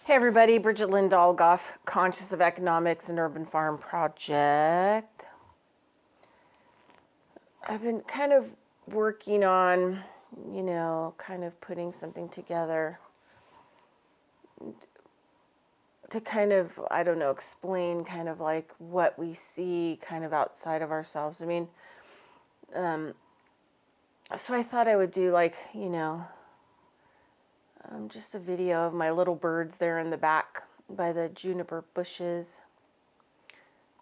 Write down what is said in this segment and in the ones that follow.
Hey everybody, Bridget Lynn Dolgoff, Conscious of Economics and Urban Farm Project. I've been kind of working on, kind of putting something together to kind of, explain kind of like what we see kind of outside of ourselves. So I thought I would do just a video of my little birds there in the back by the juniper bushes,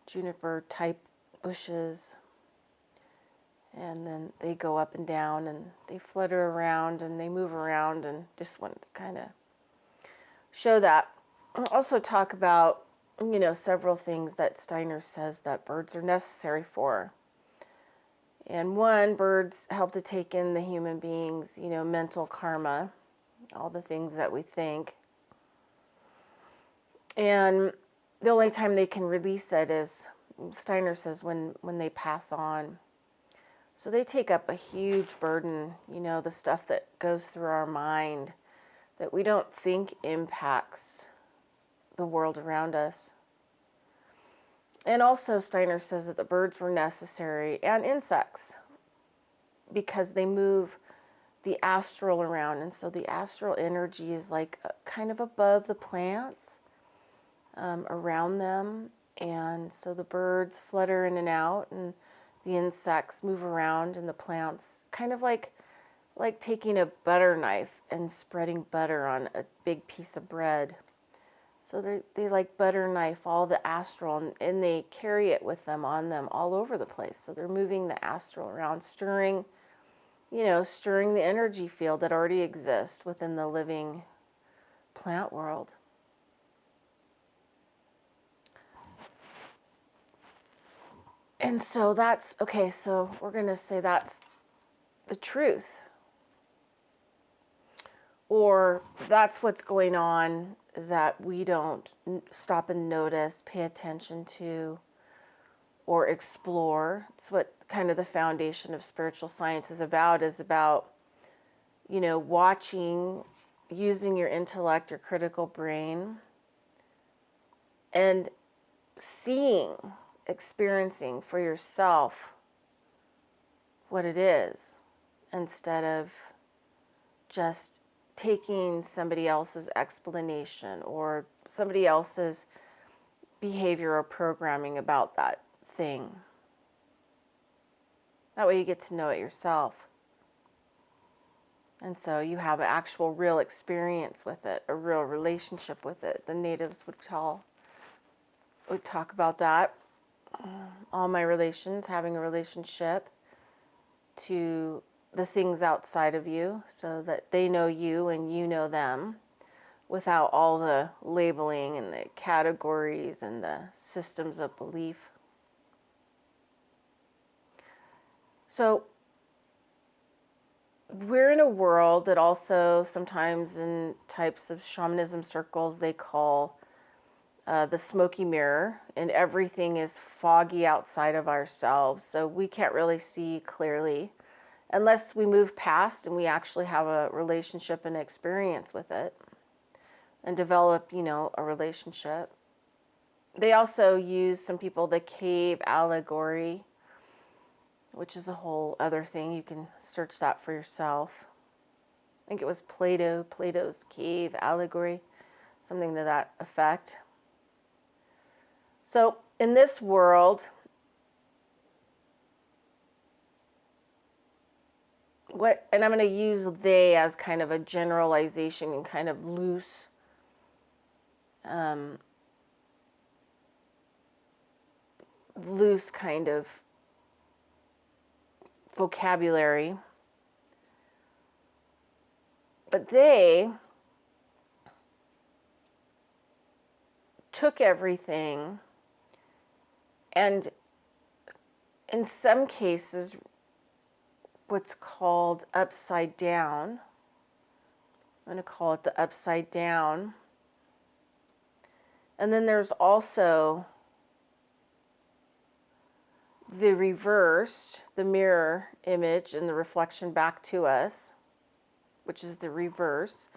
juniper type bushes. And then they go up and down and they flutter around and they move around, and just wanted to kind of show that. I'll also talk about, several things that Steiner says that birds are necessary for. And one, birds help to take in the human being's, mental karma, all the things that we think. And the only time they can release it is, Steiner says, when they pass on. So they take up a huge burden, the stuff that goes through our mind that we don't think impacts the world around us. And also Steiner says that the birds were necessary, and insects, because they move the astral around. And so the astral energy is like kind of above the plants, around them. And so the birds flutter in and out, and the insects move around, and the plants kind of like taking a butter knife and spreading butter on a big piece of bread. So they like butter knife all the astral, and they carry it with them on them all over the place. So they're moving the astral around, stirring the energy field that already exists within the living plant world. And so that's, okay, so we're going to say that's the truth. Or that's what's going on that we don't stop and notice, pay attention to, or explore. It's what kind of the foundation of spiritual science is about, watching, using your intellect, your critical brain, and seeing, experiencing for yourself what it is, instead of just taking somebody else's explanation or somebody else's behavior or programming about that thing. That way you get to know it yourself. And so you have an actual real experience with it, a real relationship with it. The natives would talk about that. All my relations, having a relationship to the things outside of you, so that they know you and you know them, without all the labeling and the categories and the systems of belief. So we're in a world that also sometimes in types of shamanism circles they call the smoky mirror, and everything is foggy outside of ourselves, so we can't really see clearly unless we move past and we actually have a relationship and experience with it and develop, a relationship. They also use, some people, the cave allegory, which is a whole other thing. You can search that for yourself. I think it was Plato's cave allegory, something to that effect. So in this world, and I'm going to use they as kind of a generalization and kind of loose, kind of vocabulary. But they took everything and, in some cases, what's called upside down. I'm going to call it the upside down. And then there's also the reversed, the mirror image and the reflection back to us, which is the reverse.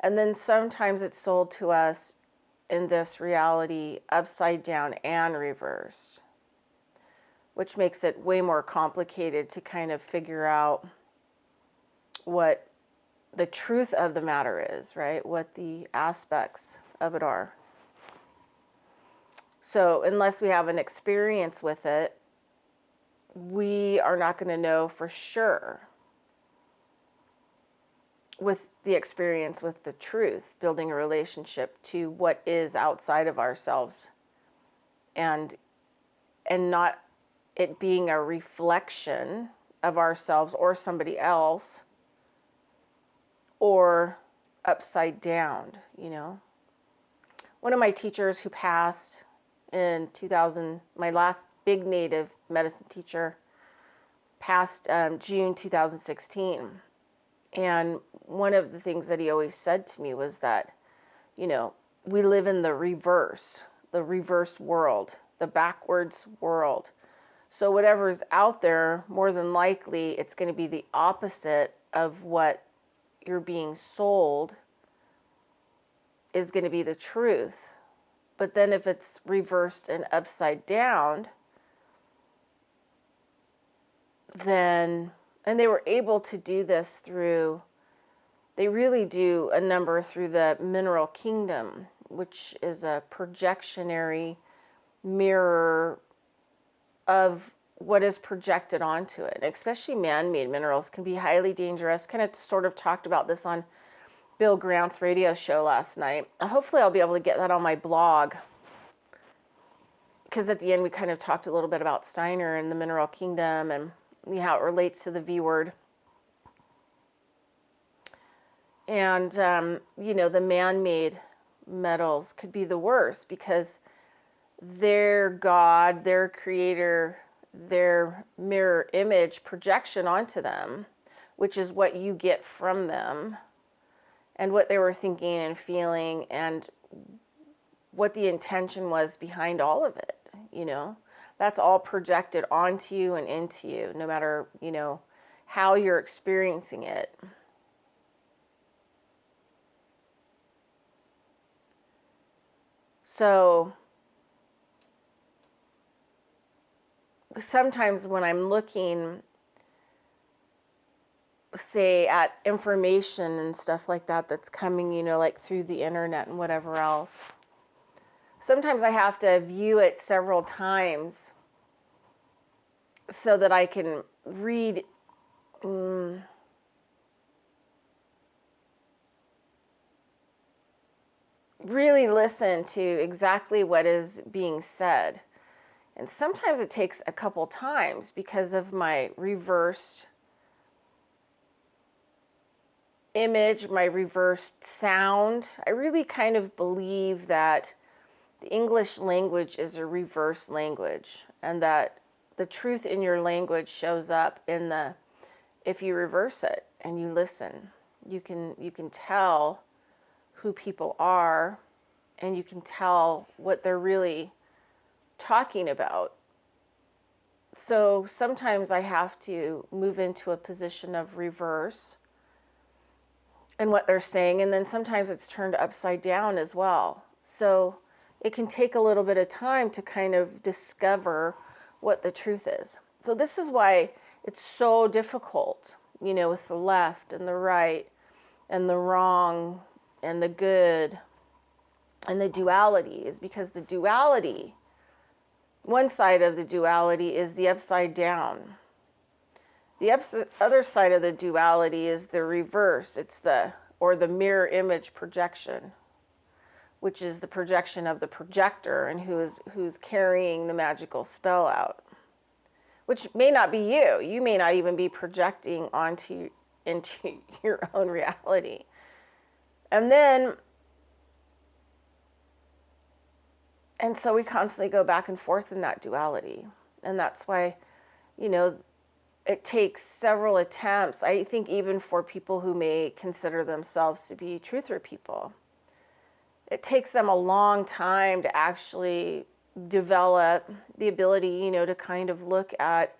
And then sometimes it's sold to us in this reality upside down and reversed, which makes it way more complicated to kind of figure out what the truth of the matter is, right? What the aspects of it are. So unless we have an experience with it, we are not going to know for sure with the experience with the truth, building a relationship to what is outside of ourselves, and not it being a reflection of ourselves or somebody else, or upside down, you know. One of my teachers who passed in 2000, my last big native medicine teacher, passed June 2016. And one of the things that he always said to me was that, you know, we live in the reverse world, the backwards world. So whatever's out there, more than likely, it's going to be the opposite of what you're being sold is going to be the truth. But then if it's reversed and upside down, then, and they were able to do this through, they really do a number through the mineral kingdom, which is a projectionary mirror of what is projected onto it. Especially man-made minerals can be highly dangerous. Kind of sort of talked about this on Bill Grant's radio show last night. Hopefully I'll be able to get that on my blog, because at the end we kind of talked a little bit about Steiner and the mineral kingdom and how it relates to the V word. And, you know, the man-made metals could be the worst because their God, their creator, their mirror image projection onto them, which is what you get from them, and what they were thinking and feeling, and what the intention was behind all of it, you know. That's all projected onto you and into you, no matter, you know, how you're experiencing it. So sometimes when I'm looking, say, at information and stuff like that that's coming, you know, like through the internet and whatever else, sometimes I have to view it several times so that I can read really listen to exactly what is being said. And sometimes it takes a couple times because of my reversed image, my reversed sound. I really kind of believe that the English language is a reverse language, and that the truth in your language shows up in the, if you reverse it and you listen, you can tell who people are, and you can tell what they're really talking about. So sometimes I have to move into a position of reverse in what they're saying, and then sometimes it's turned upside down as well. So it can take a little bit of time to kind of discover what the truth is. So this is why it's so difficult, you know, with the left and the right and the wrong and the good and the duality, is because the duality, one side of the duality is the upside down. The other side of the duality is the reverse. It's the mirror image projection, which is the projection of the projector and who's carrying the magical spell out, which may not be you. You may not even be projecting into your own reality. And so we constantly go back and forth in that duality. And that's why, you know, it takes several attempts, I think, even for people who may consider themselves to be truther people. It takes them a long time to actually develop the ability, you know, to kind of look at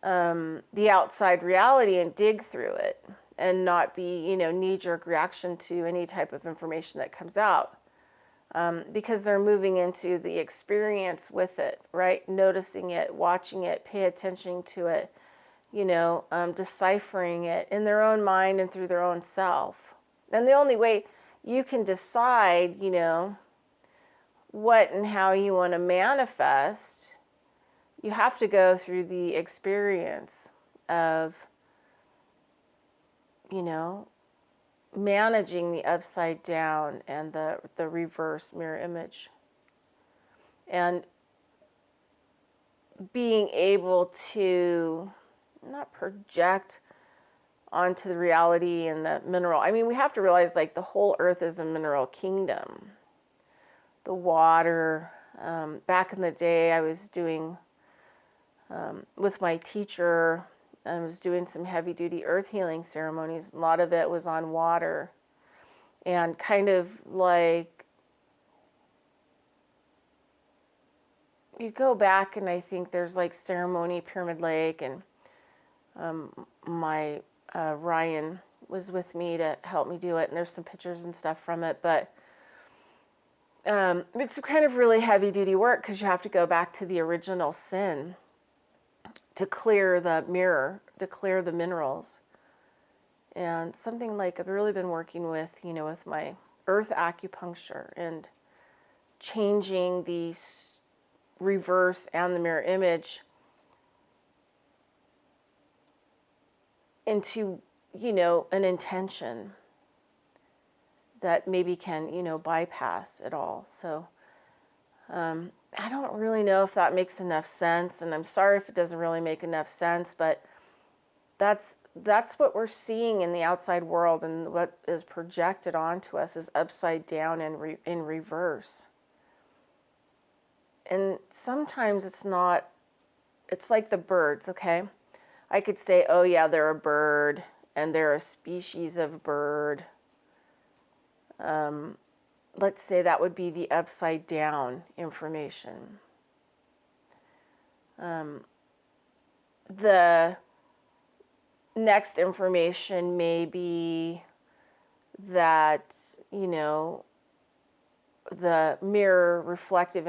the outside reality and dig through it and not be, you know, knee-jerk reaction to any type of information that comes out. Because they're moving into the experience with it, right? Noticing it, watching it, pay attention to it, you know, deciphering it in their own mind and through their own self. And the only way you can decide, you know, what and how you want to manifest, you have to go through the experience of, you know, managing the upside down and the reverse mirror image. And being able to not project onto the reality and the mineral. I mean, we have to realize like the whole earth is a mineral kingdom. The water, back in the day I was doing, with my teacher, I was doing some heavy duty earth healing ceremonies. A lot of it was on water, and kind of like, you go back and I think there's like ceremony, Pyramid Lake, and my Ryan was with me to help me do it, and there's some pictures and stuff from it, but it's kind of really heavy duty work because you have to go back to the original sin to clear the mirror, to clear the minerals. And something like I've really been working with, you know, with my earth acupuncture and changing the reverse and the mirror image into, you know, an intention that maybe can, you know, bypass it all. So I don't really know if that makes enough sense, and I'm sorry if it doesn't really make enough sense, but that's what we're seeing in the outside world, and what is projected onto us is upside down and in reverse. And sometimes it's not, it's like the birds, okay? I could say, oh yeah, they're a bird, and they're a species of bird. Let's say that would be the upside down information. The next information may be that, you know, the mirror reflective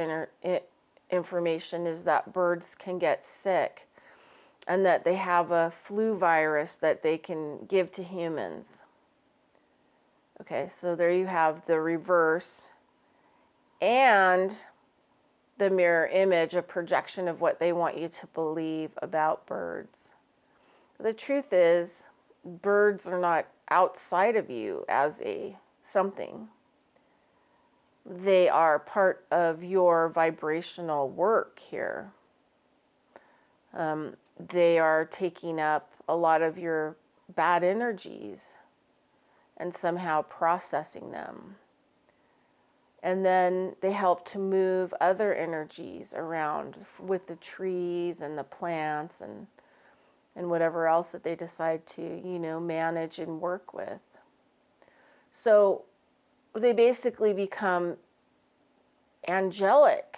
information is that birds can get sick, and that they have a flu virus that they can give to humans. Okay, so there you have the reverse and the mirror image, a projection of what they want you to believe about birds. The truth is, birds are not outside of you as a something. They are part of your vibrational work here. They are taking up a lot of your bad energies and somehow processing them. And then they help to move other energies around with the trees and the plants and whatever else that they decide to, you know, manage and work with. So they basically become angelic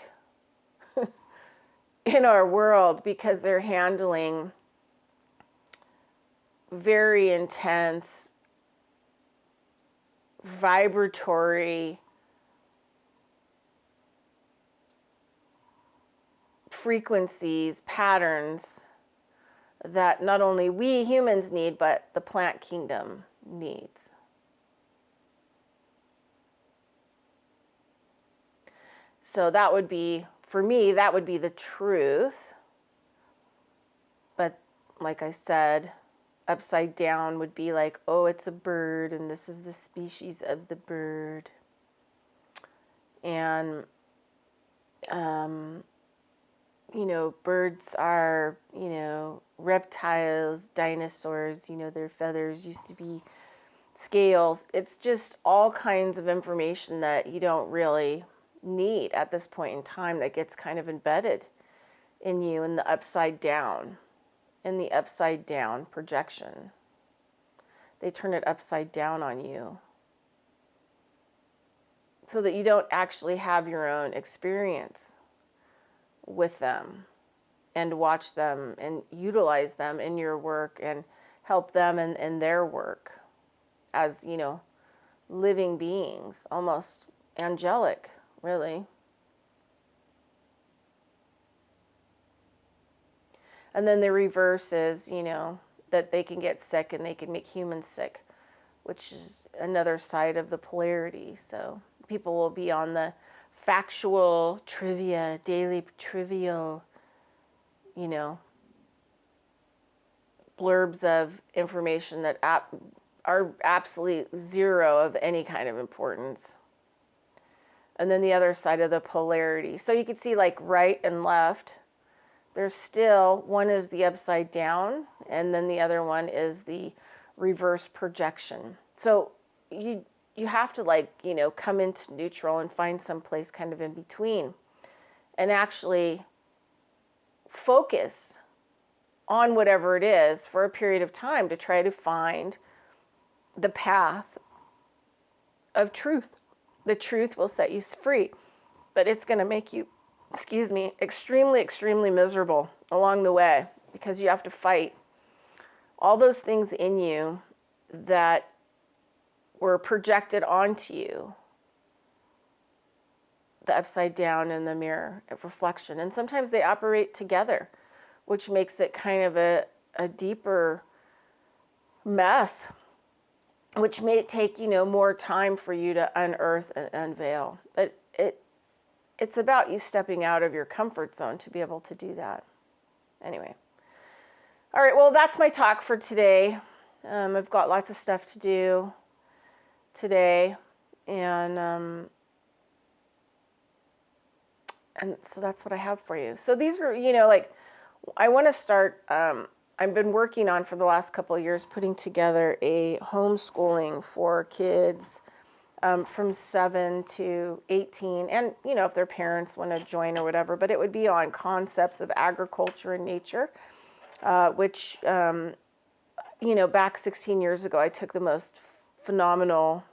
in our world because they're handling very intense vibratory frequencies, patterns that not only we humans need, but the plant kingdom needs. So that would be, for me, that would be the truth. But like I said, upside down would be like, oh, it's a bird, and this is the species of the bird. And, you know, birds are, you know, reptiles, dinosaurs, you know, their feathers used to be scales. It's just all kinds of information that you don't really need at this point in time that gets kind of embedded in you in the upside down projection. They turn it upside down on you so that you don't actually have your own experience with them and watch them and utilize them in your work and help them in their work as, living beings, almost angelic, really. And then the reverse is, that they can get sick and they can make humans sick, which is another side of the polarity. So people will be on the factual trivia, daily trivial, blurbs of information that are absolutely zero of any kind of importance. And then the other side of the polarity. So you can see like right and left, there's still, one is the upside down, and then the other one is the reverse projection. So you have to come into neutral and find some place kind of in between and actually focus on whatever it is for a period of time to try to find the path of truth. The truth will set you free, but it's going to make you, extremely, extremely miserable along the way, because you have to fight all those things in you that were projected onto you, the upside down and the mirror of reflection. And sometimes they operate together, which makes it kind of a deeper mess, which may take, more time for you to unearth and unveil. But it's about you stepping out of your comfort zone to be able to do that. Anyway. All right, well, that's my talk for today. I've got lots of stuff to do today, and so that's what I have for you. So these are, I want to start, I've been working on for the last couple of years putting together a homeschooling for kids from 7 to 18, and if their parents want to join or whatever, but it would be on concepts of agriculture and nature, which back 16 years ago I took the most phenomenal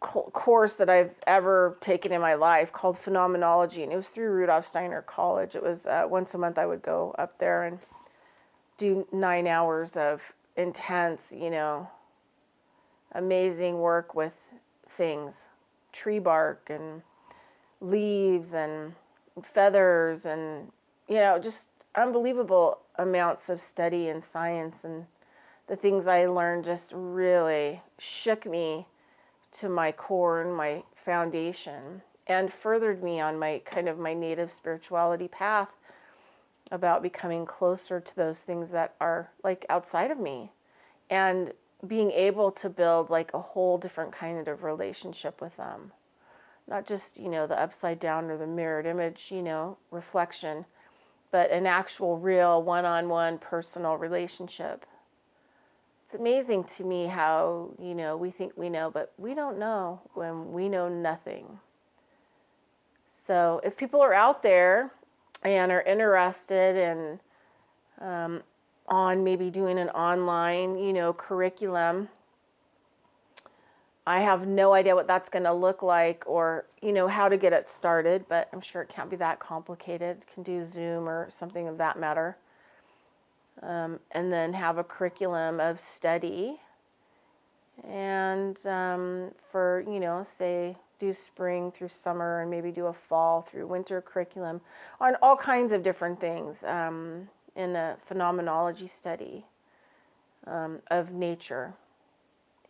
course that I've ever taken in my life, called Phenomenology, and it was through Rudolf Steiner College. It was once a month I would go up there and do 9 hours of intense, amazing work with things, tree bark and leaves and feathers and, just unbelievable amounts of study and science. And the things I learned just really shook me to my core and my foundation, and furthered me on my native spirituality path about becoming closer to those things that are outside of me, and being able to build a whole different kind of relationship with them. Not just, the upside down or the mirrored image, reflection, but an actual real one-on-one personal relationship. It's amazing to me how, we think we know, but we don't know when we know nothing. So if people are out there and are interested in on maybe doing an online, curriculum, I have no idea what that's going to look like, or, how to get it started, but I'm sure it can't be that complicated. You can do Zoom or something of that matter. And then have a curriculum of study, and for, say, do spring through summer, and maybe do a fall through winter curriculum on all kinds of different things in a phenomenology study of nature.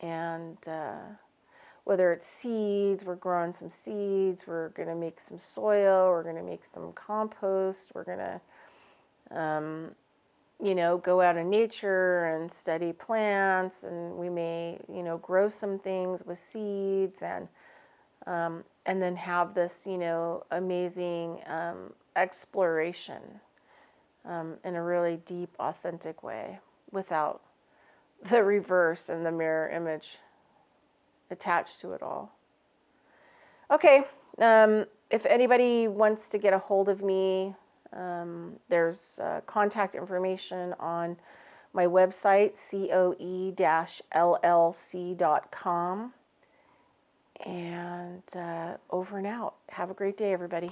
And whether it's seeds, we're growing some seeds, we're going to make some soil, we're going to make some compost, we're going to go out in nature and study plants, and we may, grow some things with seeds, and then have this, amazing exploration in a really deep, authentic way, without the reverse and the mirror image attached to it all. Okay, if anybody wants to get a hold of me, there's contact information on my website, coe-llc.com. And over and out. Have a great day, everybody.